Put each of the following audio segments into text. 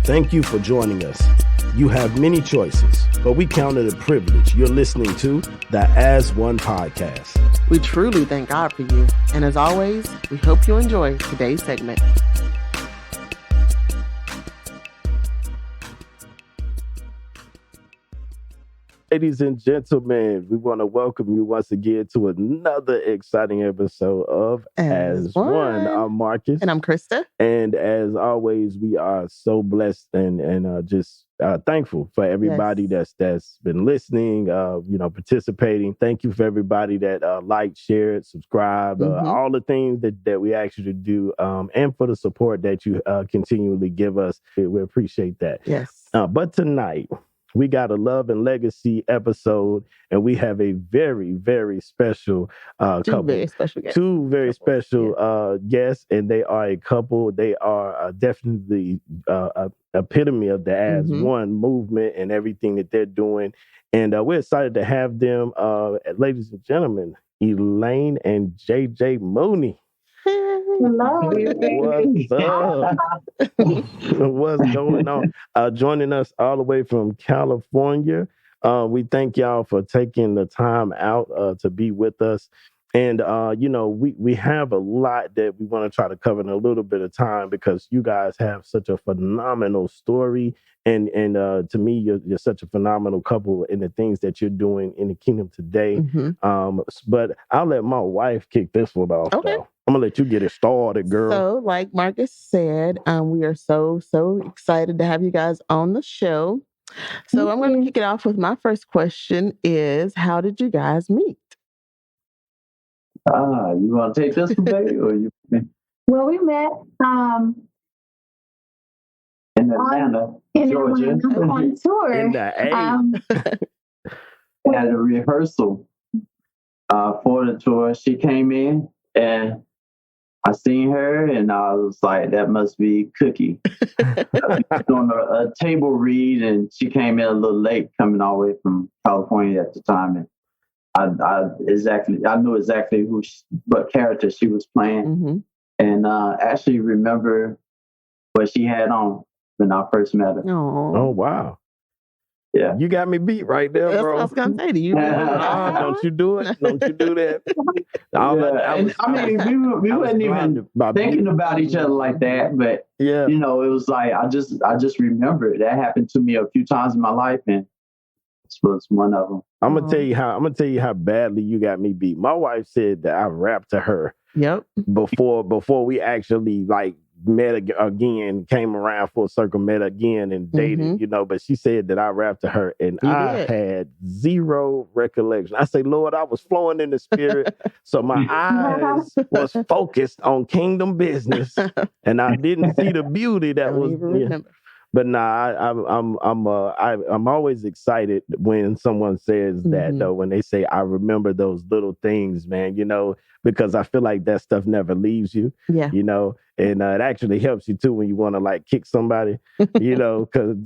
Thank you for joining us. You have many choices, but we count it a privilege you're listening to the As One podcast. We truly thank God for you. And as always, we hope you enjoy today's segment. Ladies and gentlemen, we want to welcome you once again to another exciting episode of As One. I'm Marcus. And I'm Krista. And as always, we are so blessed and just thankful for everybody that's been listening, participating. Thank you for everybody that liked, shared, subscribed, all the things that we actually do, and for the support that you continually give us. We appreciate that. Yes. But tonight, we got a Love and Legacy episode, and we have a very, very special couple. Two very special guests, and they are a couple. They are definitely epitome of the As One movement and everything that they're doing. And we're excited to have them, ladies and gentlemen, Elaine and JJ Moonie. Hello. What's up? What's going on? Joining us all the way from California. We thank y'all for taking the time out to be with us. And, we have a lot that we want to try to cover in a little bit of time because you guys have such a phenomenal story. And to me, you're such a phenomenal couple in the things that you're doing in the kingdom today. But I'll let my wife kick this one off, though. I'm going to let you get it started, girl. So, like Marcus said, we are so excited to have you guys on the show. So I'm going to kick it off with my first question is, how did you guys meet? You want to take this one, baby, or you? Well, we met in Atlanta, Georgia, on tour. In the at a rehearsal for the tour. She came in and I seen her, and I was like, "That must be Cookie." On a table read, and she came in a little late, coming all the way from California at the time, and I knew exactly what character she was playing, and actually remember what she had on when I first met her. Oh wow! Yeah, you got me beat right there, That's bro. what I was gonna say to you. Don't you do it? Don't you do that? We wasn't even thinking about each other like that, but it was like I just remember it. That happened to me a few times in my life, and this was one of them. I'm gonna tell you how badly you got me beat. My wife said that I rapped to her. Yep. Before we actually met again, came around full circle, met again and dated, but she said that I rapped to her and I had zero recollection. I say, Lord, I was flowing in the spirit. So my eyes was focused on kingdom business and I didn't see the beauty that was. But I'm always excited when someone says that, though, when they say, I remember those little things, man, because I feel like that stuff never leaves you, and it actually helps you, too, when you want to, kick somebody, because,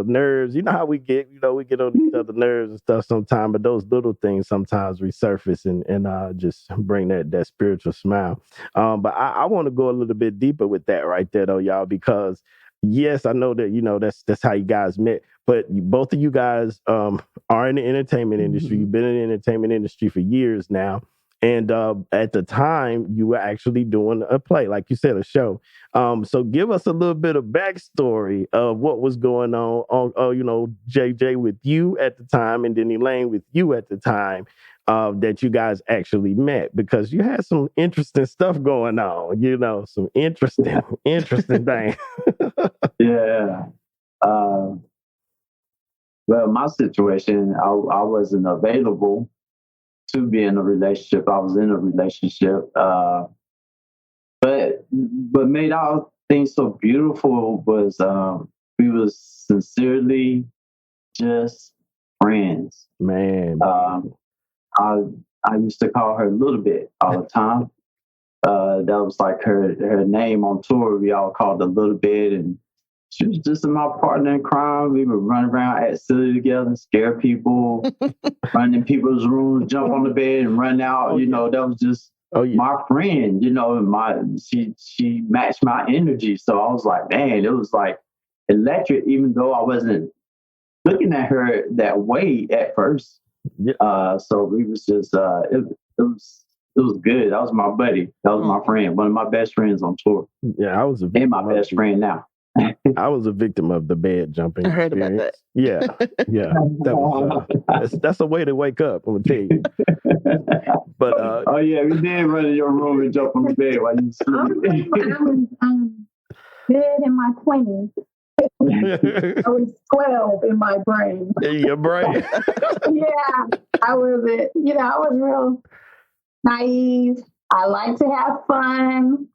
nerves, how we get, we get on each other's nerves and stuff sometimes, but those little things sometimes resurface and just bring that spiritual smile. But I want to go a little bit deeper with that right there, though, y'all, because yes, I know that, that's how you guys met, but both of you guys are in the entertainment industry. You've been in the entertainment industry for years now. And at the time, you were actually doing a play, like you said, a show. So give us a little bit of backstory of what was going on, JJ with you at the time, and then Elaine with you at the time that you guys actually met, because you had some interesting stuff going on, some interesting things. Yeah. Well, my situation, I wasn't available to be in a relationship. I was in a relationship. But made all things so beautiful was we was sincerely just friends. Man. I used to call her Little Bit all the time. That was like her name on tour. We all called her Little Bit, and she was just my partner in crime. We would run around, act silly together, scare people, run in people's rooms, jump on the bed and run out. That was just my friend. She matched my energy. So I was like, man, it was like electric, even though I wasn't looking at her that way at first. So we was just it was good. That was my buddy. That was my friend. One of my best friends on tour. Yeah, I was a and my best friend now. I was a victim of the bed jumping. I heard experience. about that. Yeah. That was that's a way to wake up. I'm gonna tell you. But oh yeah, we did run in your room and jump on the bed while you sleep. I was good in my 20s. I was 12 in my brain. Your brain. Yeah, I was real naive. I like to have fun.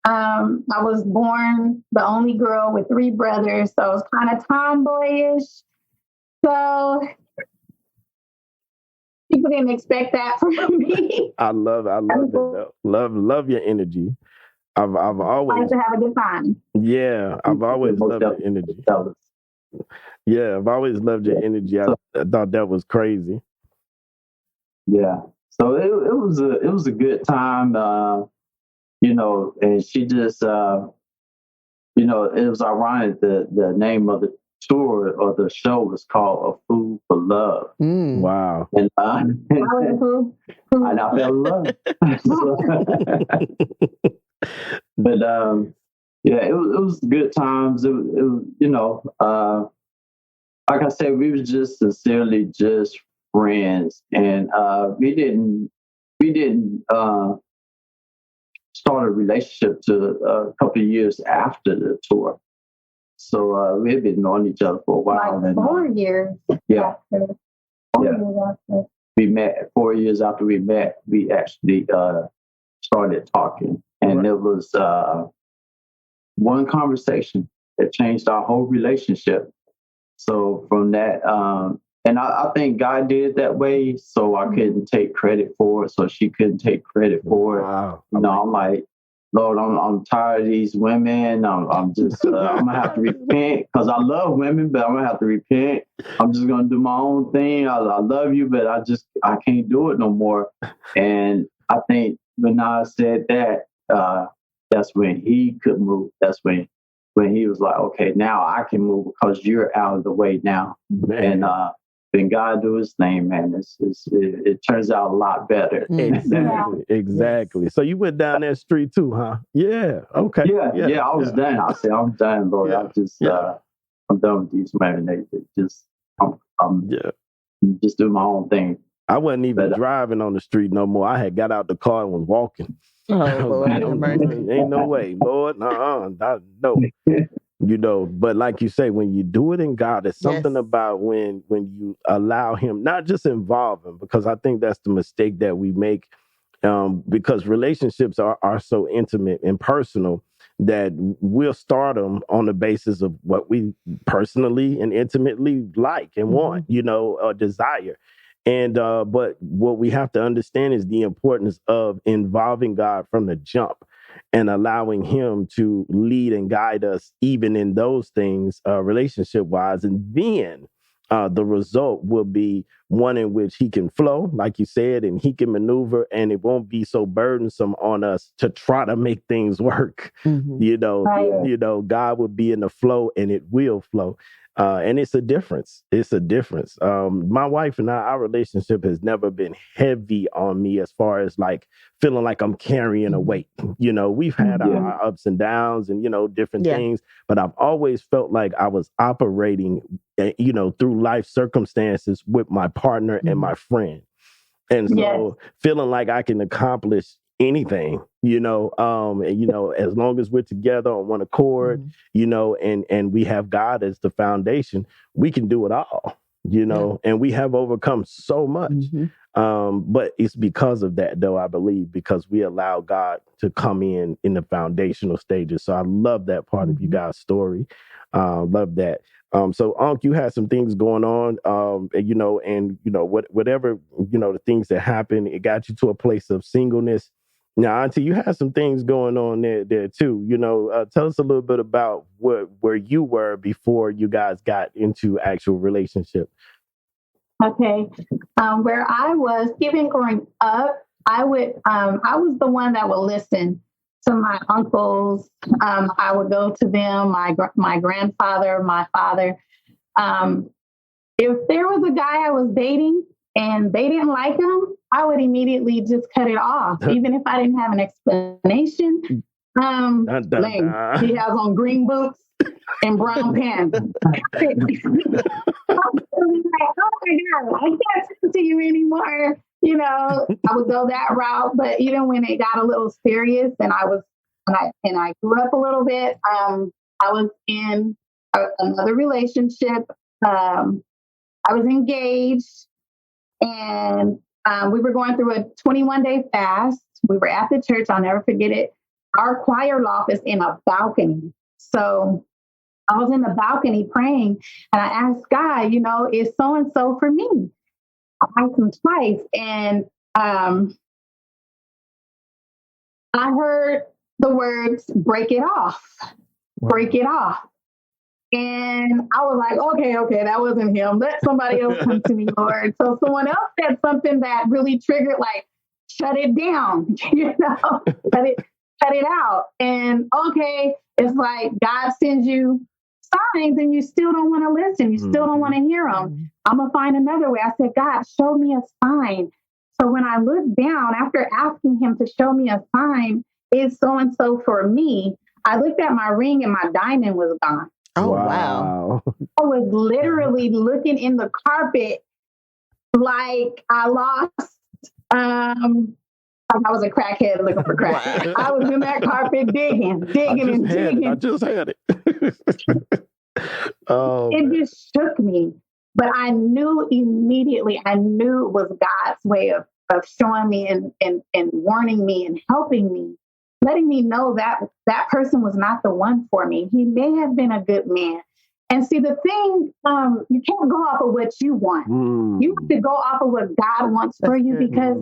I was born the only girl with 3 brothers, so I was kind of tomboyish. So people didn't expect that from me. I love it though. Love your energy. I've always like to have a good time. Yeah, I've always loved your energy. Yeah, I've always loved your energy. I thought that was crazy. Yeah. So it was a good time, and she just it was ironic the name of the tour or the show was called A Food for Love. Wow. And I fell in love. But it was good times. It was like I said, we was just sincerely just friends, and we didn't start a relationship to a couple of years after the tour. So we had been knowing each other for a while. Like 4 years. Yeah. After. 4 years after. We met 4 years after we met. We actually started talking, and it was one conversation that changed our whole relationship. So from that, and I think God did it that way, so I couldn't take credit for it, so she couldn't take credit for it. Wow. I'm like, Lord, I'm tired of these women. I'm just I'm gonna have to repent because I love women, but I'm gonna have to repent. I'm just gonna do my own thing. I love you, but I can't do it no more. And I think when I said that, that's when he could move. That's when he was like, okay, now I can move because you're out of the way now. Man. And when God do his thing, man, it turns out a lot better. Exactly. So you went down that street too, huh? Yeah. Okay. Yeah. I was done. I said, I'm done, Lord. I just I'm done with these women. They just I'm just doing my own thing. I wasn't even driving on the street no more. I had got out the car and was walking. Oh, Lord, ain't no way, Lord. No. But like you say, when you do it in God, it's something about when you allow him, not just involve him, because I think that's the mistake that we make, because relationships are so intimate and personal that we'll start them on the basis of what we personally and intimately like and want, or desire. And but what we have to understand is the importance of involving God from the jump and allowing him to lead and guide us even in those things, relationship wise. And then the result will be one in which he can flow, like you said, and he can maneuver, and it won't be so burdensome on us to try to make things work. God will be in the flow and it will flow. And it's a difference. My wife and I, our relationship has never been heavy on me as far as like feeling like I'm carrying a weight. We've had our ups and downs and, different things, but I've always felt like I was operating, through life circumstances with my partner and my friend. And so feeling like I can accomplish anything, as long as we're together on one accord, and we have God as the foundation, we can do it all, and we have overcome so much. But it's because of that, though, I believe, because we allow God to come in the foundational stages. So I love that part of you guys' story. Love that. So Unc, you had some things going on, whatever, the things that happened, it got you to a place of singleness. Now, Auntie, you had some things going on there too. Tell us a little bit about where you were before you guys got into actual relationship. Okay. Where I was, even growing up, I was the one that would listen. to my uncles. I would go to them, my grandfather, my father. If there was a guy I was dating and they didn't like him, I would immediately just cut it off, even if I didn't have an explanation. Lame. He has on green boots and brown pants. I was like, oh my God, I can't talk to you anymore. You know, I would go that route. But even when it got a little serious and I grew up a little bit, I was in another relationship. I was engaged, and we were going through a 21-day fast. We were at the church. I'll never forget it. Our choir loft is in a balcony. So I was in the balcony praying, and I asked God, you know, is so-and-so for me? I asked him twice, and I heard the words, break it off, break it off. And I was like, okay, that wasn't him. Let somebody else come to me, Lord. So someone else said something that really triggered, like, shut it down, you know, cut it out. And okay, it's like God sends you signs and you still don't want to listen. You still don't want to hear them. I'm going to find another way. I said, God, show me a sign. So when I looked down, after asking him to show me a sign, is so-and-so for me, I looked at my ring and my diamond was gone. Oh, wow. I was literally looking in the carpet like I lost, like I was a crackhead looking for crack. Wow. I was in that carpet digging. I just had it. Oh, it just shook me. But I knew immediately, it was God's way of showing me and warning me and helping me, letting me know that that person was not the one for me. He may have been a good man. And see, the thing, you can't go off of what you want. You have to go off of what God wants for you, because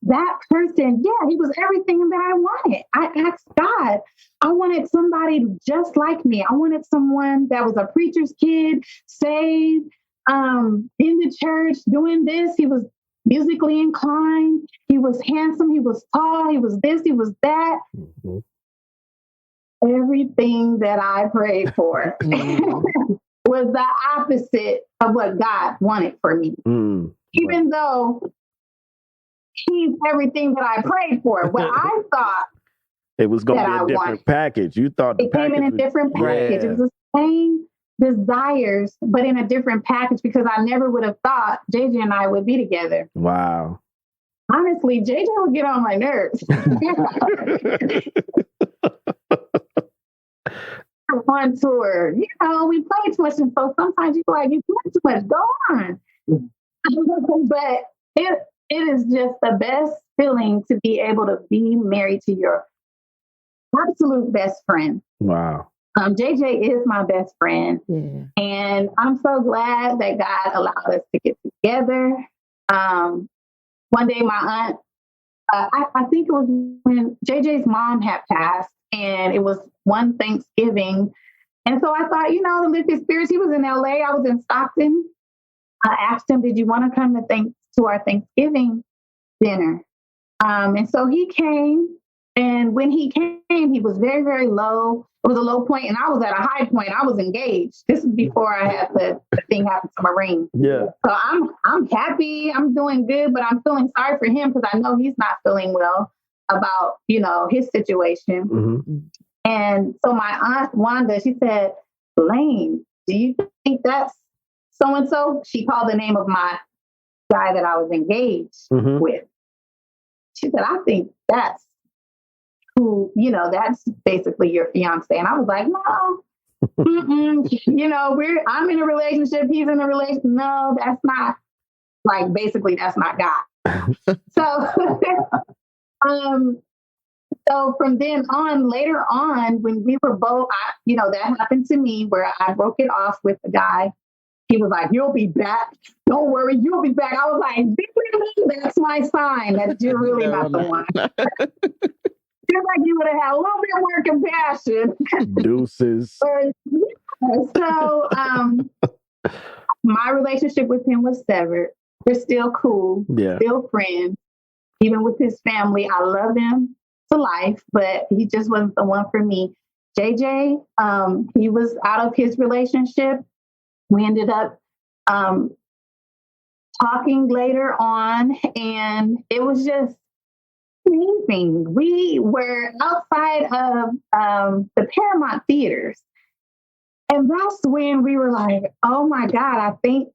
that person, he was everything that I wanted. I asked God, I wanted somebody just like me. I wanted someone that was a preacher's kid, saved, in the church, doing this. He was musically inclined. He was handsome. He was tall. He was this. He was that. Mm-hmm. Everything that I prayed for was the opposite of what God wanted for me. Even though he's everything that I prayed for, what I thought it was going to be a different package. You thought it came in a different package. It was the same desires, but in a different package, because I never would have thought JJ and I would be together. Wow. Honestly, JJ would get on my nerves. On tour, you know, we play too much, and so sometimes you feel like you play too much. Go on. But it is just the best feeling to be able to be married to your absolute best friend. Wow. JJ is my best friend, and I'm so glad that God allowed us to get together. One day, my aunt, I think it was when JJ's mom had passed, and it was one Thanksgiving. And so I thought, you know, to lift his spirits, he was in LA. I was in Stockton. I asked him, did you want to come to our Thanksgiving dinner? And so he came. And when he came, he was very, very low. It was a low point, and I was at a high point. I was engaged. This is before I had the thing happen to my ring. Yeah. So I'm happy. I'm doing good, but I'm feeling sorry for him because I know he's not feeling well about, you know, his situation. Mm-hmm. And so my aunt Wanda, she said, Elaine, do you think that's so-and-so? She called the name of my guy that I was engaged with. She said, I think that's who, you know, that's basically your fiance. And I was like, no, you know, I'm in a relationship. He's in a relationship. No, that's not, like, basically that's not God. So from then on, later on, when we were both, you know, that happened to me where I broke it off with the guy. He was like, you'll be back. Don't worry, you'll be back. I was like, that's my sign that you're really not the one. Feel like you would have had a little bit more compassion. Deuces. So my relationship with him was severed. We're still cool, still friends. Even with his family, I love them. to life, but he just wasn't the one for me. JJ, he was out of his relationship. We ended up talking later on, and it was just amazing. We were outside of the Paramount theaters, and that's when we were like, "Oh my God, I think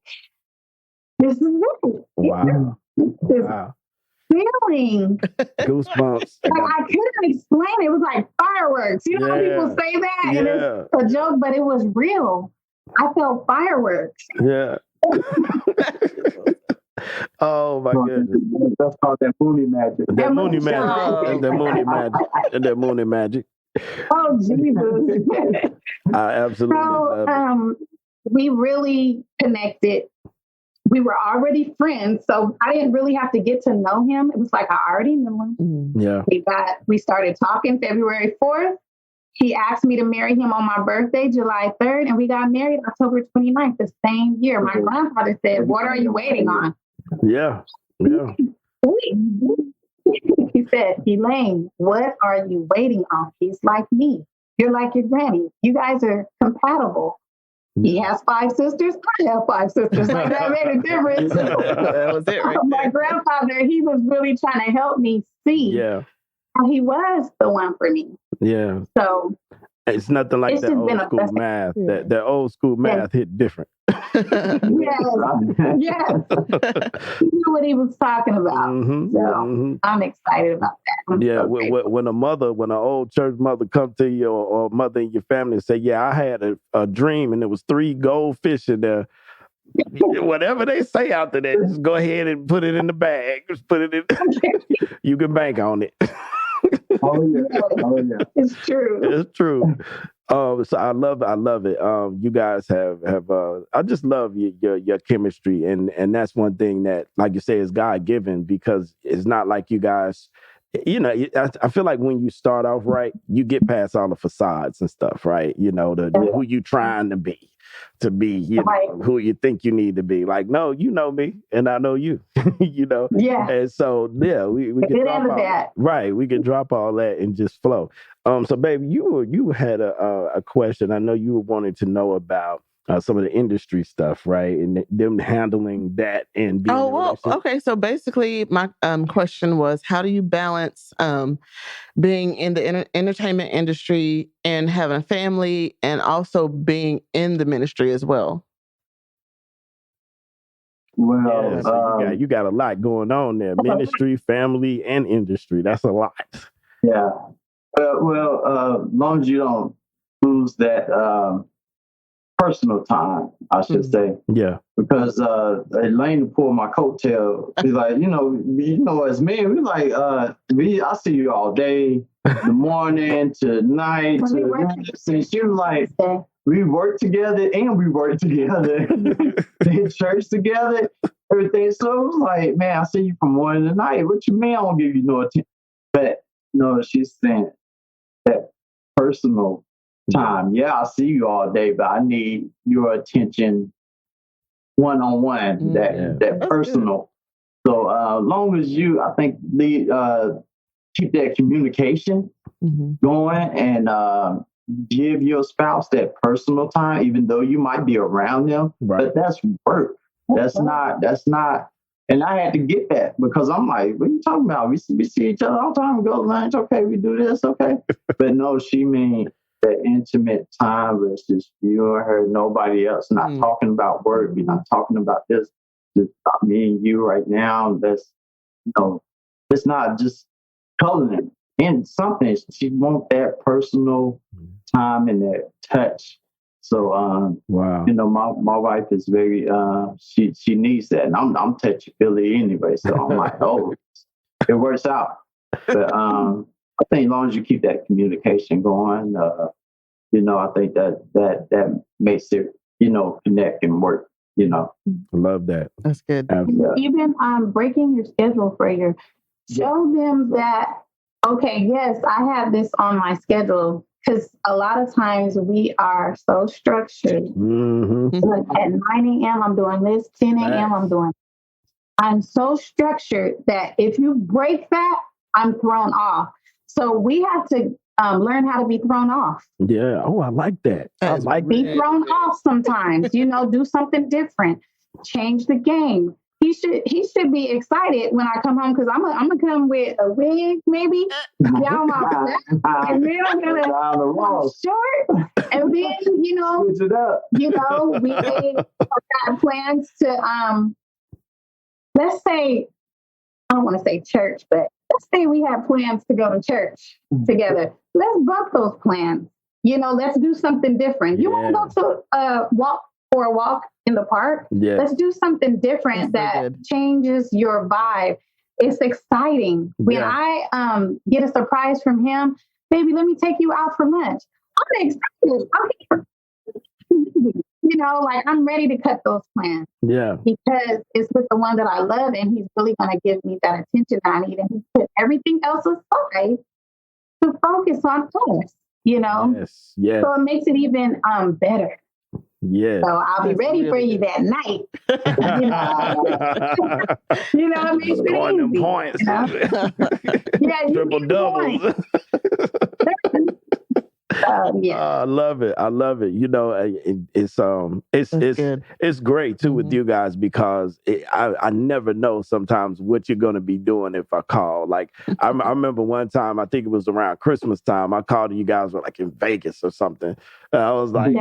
this is it." Wow. Wow. Feeling goosebumps. I couldn't explain it. It was like fireworks. You know how people say that, and it's a joke, but it was real. I felt fireworks. Yeah. Oh my goodness. That's called that Moonie magic. That Moonie magic. That Moonie magic. That Moonie magic. Oh Jesus. I absolutely love it. We really connected. We were already friends, so I didn't really have to get to know him. It was like I already knew him. Yeah. We started talking February 4th. He asked me to marry him on my birthday, July 3rd, and we got married October 29th, the same year. My grandfather said, "What are you waiting on?" Yeah. Yeah. He said, "Elaine, what are you waiting on? He's like me. You're like your granny. You guys are compatible." He has 5 sisters. I have 5 sisters. Like that made a difference. That was it right My grandfather, he was really trying to help me see how he was the one for me. Yeah. So it's nothing like that old school math. That old school math hit different. Yes. He knew what he was talking about. So I'm excited about that. So when an old church mother come to you or mother in your family and say, "Yeah, I had a dream and there was 3 goldfish in there." Whatever they say after that, just go ahead and put it in the bag. Just put it in. You can bank on it. Oh yeah. It's true. It's true. So I love it. You guys have I just love your chemistry, and that's one thing that, like you say, is God given, because it's not like you guys. You know, I feel like when you start off right, you get past all the facades and stuff, right? You know, who you trying to be, you know, who you think you need to be. Like, no, you know me, and I know you. You know, And so, we can drop all that. Right, we can drop all that and just flow. So, baby, you had a question. I know you were wanting to know about some of the industry stuff, right? And them handling that and being. Okay. So basically, my question was, how do you balance being in the entertainment industry and having a family, and also being in the ministry as well? Well, so you got a lot going on there: ministry, family, and industry. That's a lot. Yeah. Well, as long as you don't lose that personal time, I should say. Yeah. Because Elaine pulled my coattail. He's like, you know, as men, we like, I see you all day, the morning to night. And she was like, we work together and we work together. Did church together, everything. So it was like, man, I see you from morning to night. What you mean I won't give you no attention? But no, she's saying that personal time. Yeah, I see you all day, but I need your attention one-on-one, that personal. Good. So long as you, I think, keep that communication going, and give your spouse that personal time, even though you might be around them. Right. But that's work. That's not. And I had to get that, because I'm like, what are you talking about? We see each other all the time. We go to lunch. Okay, we do this. Okay. But no, she mean that intimate time was just you and her, nobody else. Not talking about work. We're not talking about this. Just about me and you right now. That's, it's not just coloring in something. She wants that personal time and that touch. So, wow. My wife is very, she needs that. And I'm touchy-feely anyway. So I'm like, it works out. But I think as long as you keep that communication going, I think that makes it, connect and work, I love that. That's good. Even breaking your schedule for show them that, okay, yes, I have this on my schedule. Because a lot of times we are so structured. Like at 9 a.m., I'm doing this, 10 a.m., I'm so structured that if you break that, I'm thrown off. So we have to learn how to be thrown off. Yeah. Oh, I like that. I like be thrown off sometimes. Do something different. Change the game. He should be excited when I come home because I'm gonna come with a wig maybe down my back, and then I'm gonna short, and then switch it up. We got plans to let's say, I don't want to say church, but let's say we have plans to go to church together. Let's bump those plans. Let's do something different. You want to go to walk for a walk in the park? Yeah. Let's do something different that changes your vibe. It's exciting. When I get a surprise from him, baby, let me take you out for lunch. I'm excited. I'm ready to cut those plans. Yeah. Because it's with the one that I love, and he's really going to give me that attention I need. And he put everything else aside to focus on us, Yes. Yes. So it makes it even better. Yeah. So I'll be ready for you that night. It makes it Scoring them easy. points. Yeah, triple doubles. I love it. I love it. It's great too with you guys because I never know sometimes what you're going to be doing if I call. Like I remember one time, I think it was around Christmas time, I called and you guys were like in Vegas or something. I was like,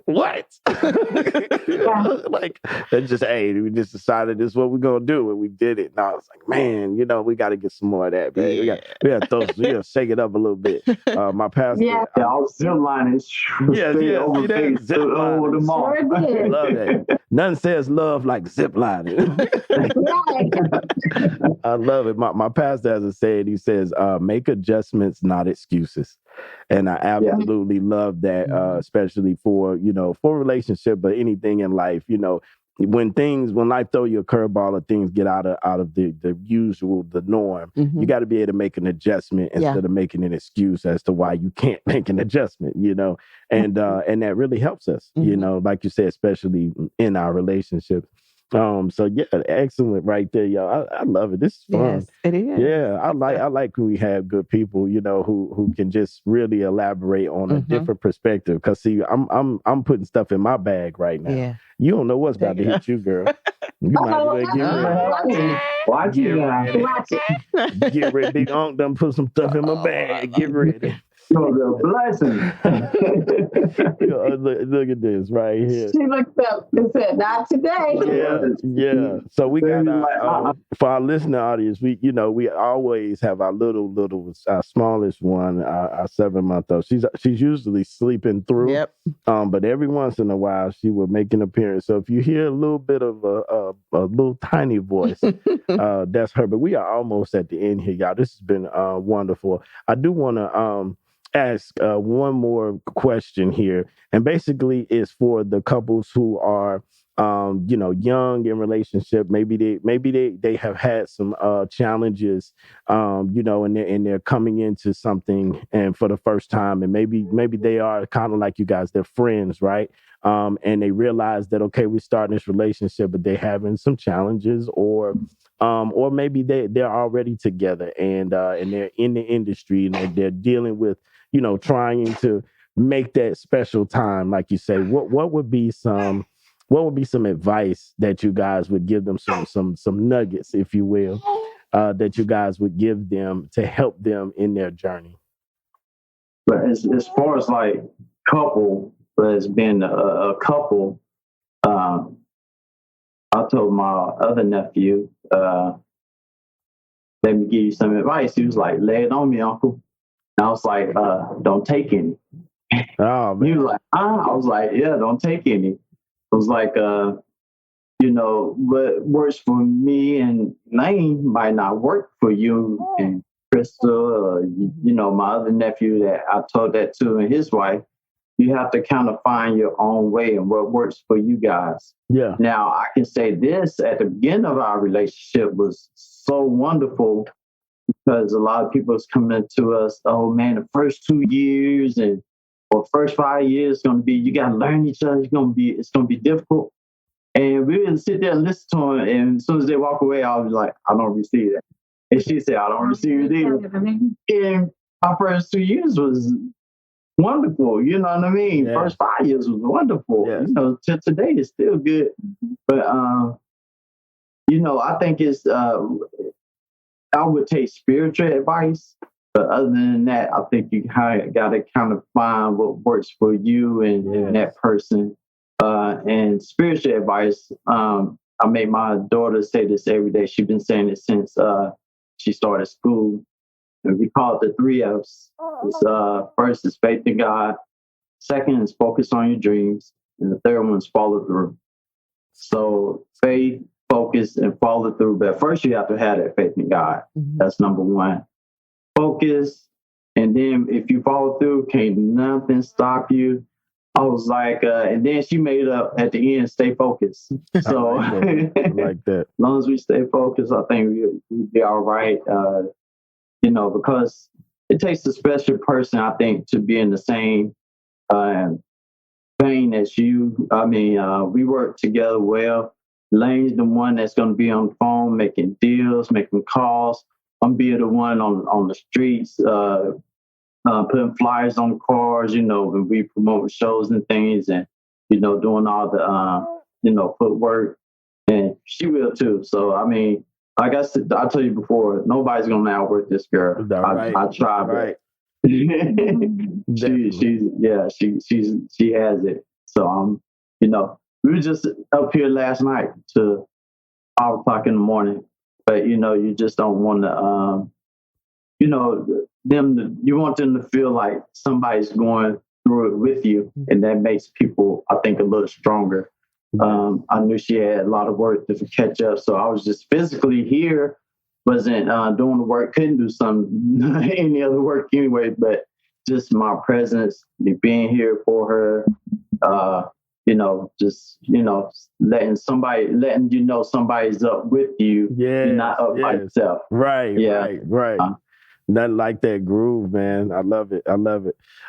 what? Like, we just decided this is what we're going to do. And we did it. And I was like, man, we got to get some more of that, man. We got to shake it up a little bit. My pastor. Yeah, I was zip lining. Over the mall. Sure love that. Nothing says love like zip lining. I love it. My pastor has a saying. He says, make adjustments, not excuses. And I absolutely love that, especially for relationship, but anything in life, when life throw you a curveball or things get out of the usual, the norm, you got to be able to make an adjustment instead of making an excuse as to why you can't make an adjustment, and that really helps us, like you said, especially in our relationships. So yeah, excellent right there, y'all. I love it. This is fun. Yes, it is. Yeah, I like when we have good people, who can just really elaborate on a different perspective. Cause see, I'm putting stuff in my bag right now. Yeah. You don't know what's about to hit you, girl. You might get ready. Watch it. Get ready. Big Unc done put some stuff in my bag. Get ready. Blessing. Look at this right here. She looked up and said, "Not today." Yeah. So we got for our listening audience. We always have our our smallest one, our 7-month-old. She's usually sleeping through. Yep. But every once in a while she will make an appearance. So if you hear a little bit of a little tiny voice, that's her. But we are almost at the end here, y'all. This has been wonderful. I do want to ask one more question here, and basically is for the couples who are young in relationship. Maybe they have had some challenges, and they're coming into something and for the first time, and maybe they are kind of like you guys, they're friends, right? And they realize that, okay, we're starting this relationship, but they're having some challenges, or maybe they're already together and they're in the industry and they're dealing with, trying to make that special time, like you say. What would be some advice that you guys would give them, some nuggets, if you will, that you guys would give them to help them in their journey? But as far as like couple, but it's been a couple. I told my other nephew, let me give you some advice. He was like, "Lay it on me, Uncle." And I was like, "Don't take any." Oh, man. He was like, I was like, "Yeah, don't take any." It was like, what works for me and Lane might not work for you and Crystal, my other nephew that I told that to, and his wife. You have to kind of find your own way and what works for you guys. Yeah. Now, I can say this, at the beginning of our relationship was so wonderful because a lot of people is coming to us, oh man, the first 2 years or first 5 years is going to be, you got to learn each other. It's going to be difficult. And we didn't sit there and listen to them. And as soon as they walk away, I was like, I don't receive that. And she said, I don't receive it either. And our first 2 years was wonderful. You know what I mean? Yes. First 5 years was wonderful. Yes. You know, to today is still good. But you know, I think it's I would take spiritual advice. But other than that, I think you got to kind of find what works for you and that person. And spiritual advice, I made my daughter say this every day. She's been saying it since she started school. And we call it the 3 F's. It's, first is faith in God. Second is focus on your dreams. And the third one is follow through. So faith, focus, and follow through. But first you have to have that faith in God. That's number one. Focus. And then if you follow through, can't nothing stop you. I was like, and then she made up at the end, stay focused. So I like that. As long as we stay focused, I think we'll be all right. You know, because it takes a special person, I think, to be in the same vein as you. I mean, we work together well. Lane's the one that's going to be on the phone, making deals, making calls. I'm being the one on the streets, putting flyers on cars, you know, when we promote shows and things, and, you know, doing all the, you know, footwork. And she will too. So, I mean, like I said, I told you before, nobody's going to outwork this girl. Right. I try, right. but she has it. So, you know, we were just up here last night till 5 o'clock in the morning. But, you know, you just don't want to, you know, you want them to feel like somebody's going through it with you. And that makes people, I think, a little stronger. I knew she had a lot of work to catch up. So I was just physically here, wasn't doing the work, couldn't do any other work anyway, but just my presence, me being here for her, you know, just, you know, letting you know somebody's up with you. Yeah, you're not up by yourself. Right, yeah. right. Nothing like that groove, man. I love it.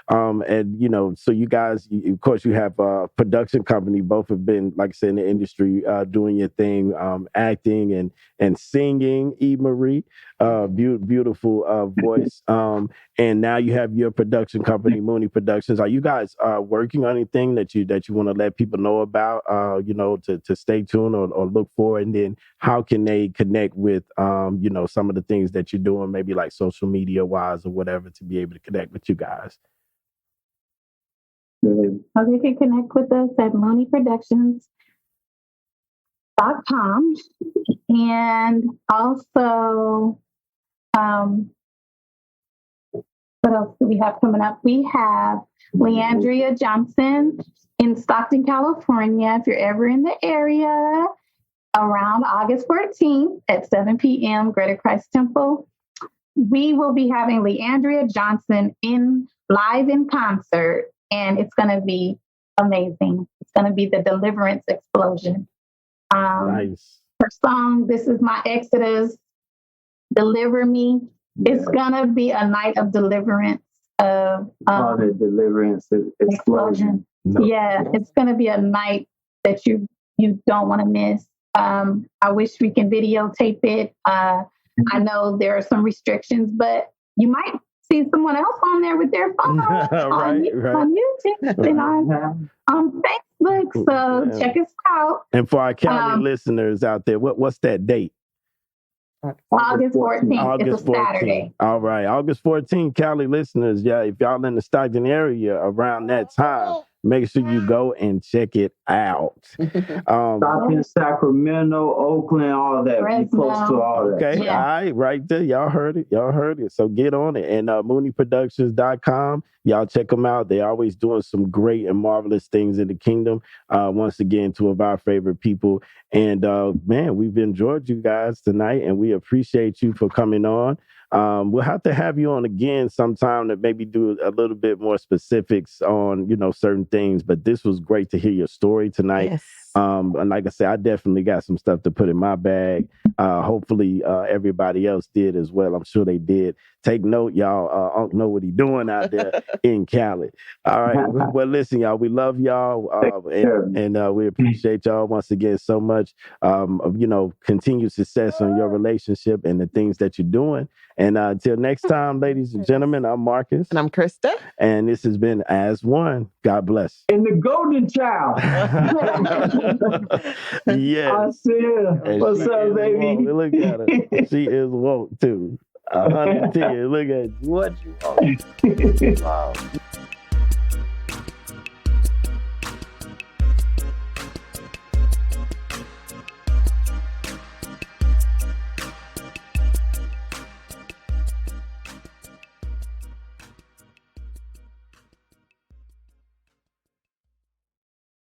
And, you know, so you guys, of course, you have a production company. Both have been, like I said, in the industry, doing your thing, acting and singing. E. Marie, beautiful voice. And now you have your production company, Moonie Productions. Are you guys working on anything that you want to let people know about, you know, to stay tuned or look for? And then how can they connect with, you know, some of the things that you're doing, maybe like social media wise or whatever, to be able to connect with you guys? Well, they can connect with us at MoonieProductions.com. And also, what else do we have coming up? We have Leandria Johnson in Stockton, California. If you're ever in the area, around August 14th at 7 p.m., Greater Christ Temple, we will be having Leandria Johnson live in concert, and it's going to be amazing. It's going to be the Deliverance Explosion. Nice. Her song, This Is My Exodus, Deliver Me. It's going to be a night of deliverance. The Deliverance Explosion. No. Yeah, it's going to be a night that you don't want to miss. I wish we can videotape it. I know there are some restrictions, but you might see someone else on there with their phone on YouTube and on Facebook. So check us out. And for our Cali listeners out there, what's that date? August 14th. August it's a 14th. Saturday. All right. August 14th, Cali listeners. Yeah, if y'all in the Stockton area around that time, make sure you go and check it out. Stockton, Sacramento, Oakland, all that. Be close to all that. Okay, all right, right there. Y'all heard it. So get on it. And MoonieProductions.com. Y'all check them out. They're always doing some great and marvelous things in the kingdom. Once again, two of our favorite people. And man, we've enjoyed you guys tonight, and we appreciate you for coming on. We'll have to have you on again sometime to maybe do a little bit more specifics on, you know, certain things. But this was great to hear your story tonight. Yes. And like I said, I definitely got some stuff to put in my bag. Hopefully everybody else did as well. I'm sure they did. Take note, y'all. Unc know what he doing out there in Cali. All right. Well, listen, y'all, we love y'all. And we appreciate y'all once again so much. You know, continued success on your relationship and the things that you're doing. And until next time, ladies and gentlemen, I'm Marcus. And I'm Krista. And this has been As One. God bless. And the golden child. Yes. I see her. What's up, baby? Woke. Look at her. She is woke, too. 110. Look at you. What you want? Wow.